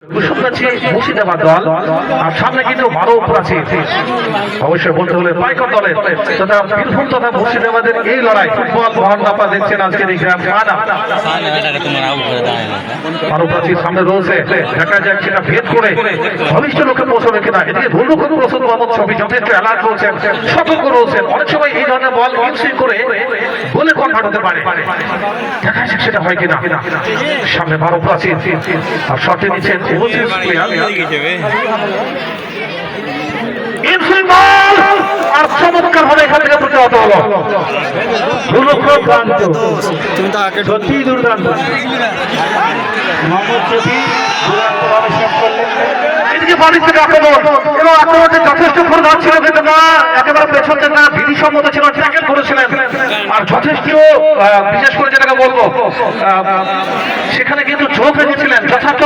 মুর্শিদাবাদ দল আর সামনে কিন্তু মারুফ আছে অবশ্যই বলতে হলে পাইকর দলের তথা বীরভূম তথা মুর্শিদাবাদের এই লড়াই ফুটবল মহান্নাপা দেখছেন আজকের এই গ্রাম মারুফ আছে সামনে রয়েছে দেখা যাক সেটা ভেদ করে ঘনিষ্ঠ লোকে পৌঁছবে কিনা এদিকে ধুলুখুল প্রস্তুত মোহাম্মদ ছবি যথেষ্ট অ্যালার্ট রয়েছেন সতর্ক রয়েছেন অনেক সময় এই ধরনের বল ইউসিং করে বলে কনভার্ট হতে পারে দেখা যাক সেটা হয় কিনা সামনে মারুফ আছে আর শটে নিচ্ছেন আর চমৎকার ভাবে এখান থেকে প্রতিহত হলো সত্যি দুর্দান্ত যথেষ্ট ফোরঘাট ছিল কিন্তু না একেবারে পেছন থেকে বিধিসম্মত ছিল ট্যাকেল করেছিলেন আর যথেষ্ট বিশেষ করে যেটাকে বলবো সেখানে কিন্তু চোখ রেখেছিলেন যথার্থ